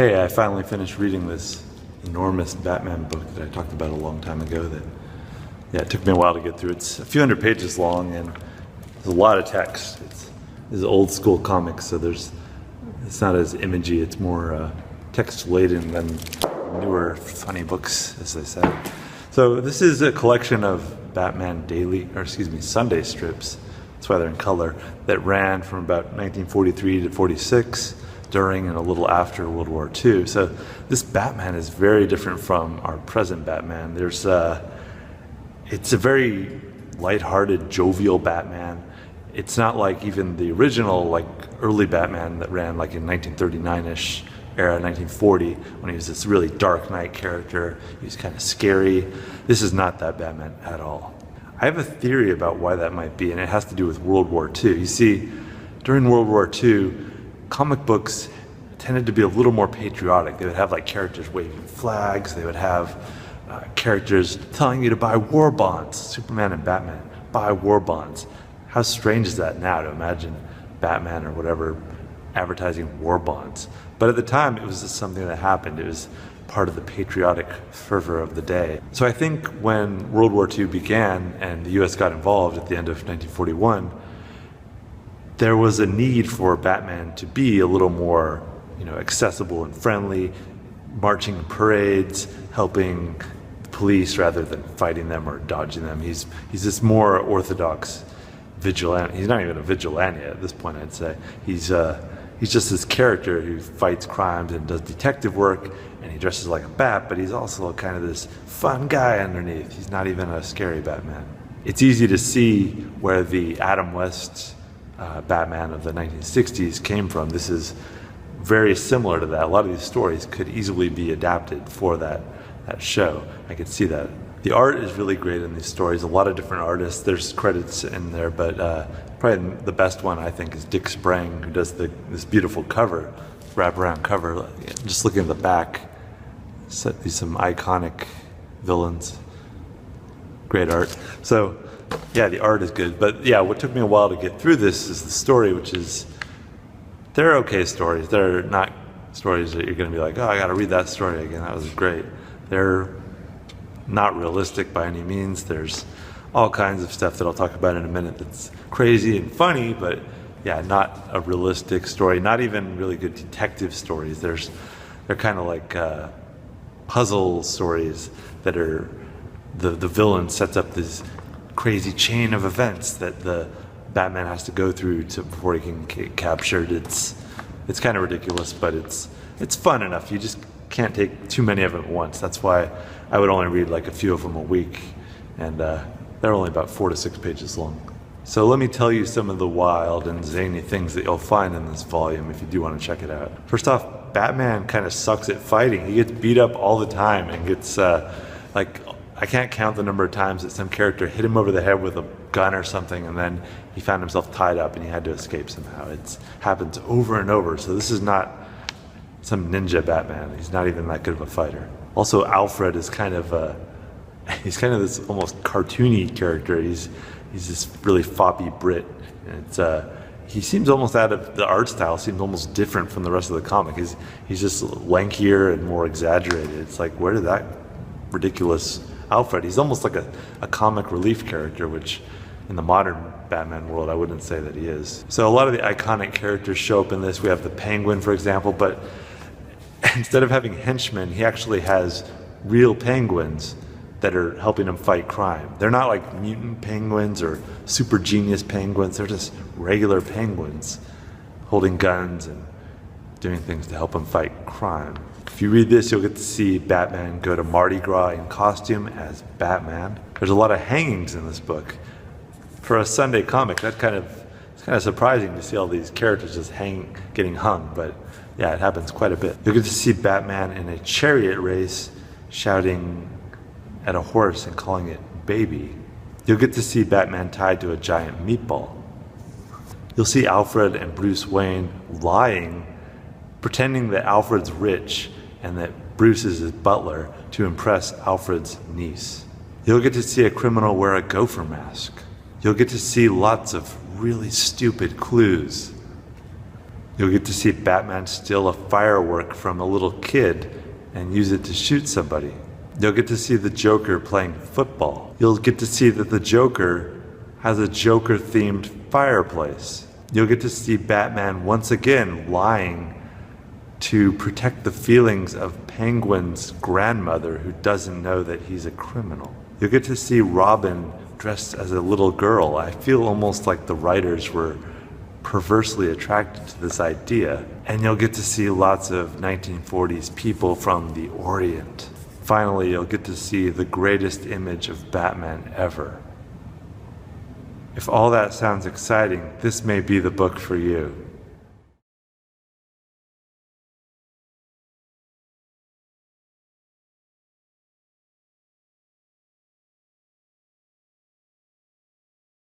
Hey, I finally finished reading this enormous Batman book that I talked about a long time ago it took me a while to get through. It's a few hundred pages long and there's a lot of text. It's old school comics, so it's not as imagey, it's more text laden than newer funny books, as they say. So this is a collection of Batman Sunday strips, that's why they're in color, that ran from about 1943 to 46, during and a little after World War II. So this Batman is very different from our present Batman. It's a very lighthearted, jovial Batman. It's not like even the original, like early Batman that ran like in 1939-ish era, 1940, when he was this really Dark Knight character. He was kind of scary. This is not that Batman at all. I have a theory about why that might be, and it has to do with World War II. You see, during World War II, comic books tended to be a little more patriotic. They would have like characters waving flags. They would have characters telling you to buy war bonds. Superman and Batman, buy war bonds. How strange is that now to imagine Batman or whatever advertising war bonds? But at the time, it was just something that happened. It was part of the patriotic fervor of the day. So I think when World War II began and the US got involved at the end of 1941, there was a need for Batman to be a little more, accessible and friendly, marching in parades, helping the police rather than fighting them or dodging them. He's this more orthodox vigilante. He's not even a vigilante at this point, I'd say. He's just this character who fights crimes and does detective work, and he dresses like a bat, but he's also kind of this fun guy underneath. He's not even a scary Batman. It's easy to see where the Adam West Batman of the 1960s came from. This is very similar to that. A lot of these stories could easily be adapted for that show. I could see that. The art is really great in these stories. A lot of different artists. There's credits in there, but probably the best one I think is Dick Sprang, who does this beautiful cover, wraparound cover. Just looking at the back, some iconic villains. Great art. So yeah, the art is good, but yeah, what took me a while to get through this is the story, they're okay stories. They're not stories that you're going to be like, oh, I got to read that story again. That was great. They're not realistic by any means. There's all kinds of stuff that I'll talk about in a minute that's crazy and funny, but yeah, not a realistic story. Not even really good detective stories. They're kind of like puzzle stories that are the villain sets up this crazy chain of events that the Batman has to go through before he can get captured. It's kind of ridiculous, but it's fun enough. You just can't take too many of them at once. That's why I would only read like a few of them a week, and they're only about 4 to 6 pages long. So let me tell you some of the wild and zany things that you'll find in this volume if you do want to check it out. First off, Batman kind of sucks at fighting. He gets beat up all the time and gets I can't count the number of times that some character hit him over the head with a gun or something, and then he found himself tied up and he had to escape somehow. It happens over and over. So this is not some ninja Batman. He's not even that good of a fighter. Also, Alfred is kind of this almost cartoony character. He's this really foppy Brit, and he seems almost out of the art style. Seems almost different from the rest of the comic. He's just lankier and more exaggerated. It's like, where did that ridiculous Alfred? He's almost like a comic relief character, which in the modern Batman world, I wouldn't say that he is. So a lot of the iconic characters show up in this. We have the Penguin, for example, but instead of having henchmen, he actually has real penguins that are helping him fight crime. They're not like mutant penguins or super genius penguins. They're just regular penguins holding guns and doing things to help him fight crime. If you read this, you'll get to see Batman go to Mardi Gras in costume as Batman. There's a lot of hangings in this book. For a Sunday comic, it's kind of surprising to see all these characters just getting hung, but yeah, it happens quite a bit. You'll get to see Batman in a chariot race shouting at a horse and calling it baby. You'll get to see Batman tied to a giant meatball. You'll see Alfred and Bruce Wayne lying, pretending that Alfred's rich and that Bruce is his butler to impress Alfred's niece. You'll get to see a criminal wear a gopher mask. You'll get to see lots of really stupid clues. You'll get to see Batman steal a firework from a little kid and use it to shoot somebody. You'll get to see the Joker playing football. You'll get to see that the Joker has a Joker-themed fireplace. You'll get to see Batman once again lying to protect the feelings of Penguin's grandmother, who doesn't know that he's a criminal. You'll get to see Robin dressed as a little girl. I feel almost like the writers were perversely attracted to this idea. And you'll get to see lots of 1940s people from the Orient. Finally, you'll get to see the greatest image of Batman ever. If all that sounds exciting, this may be the book for you.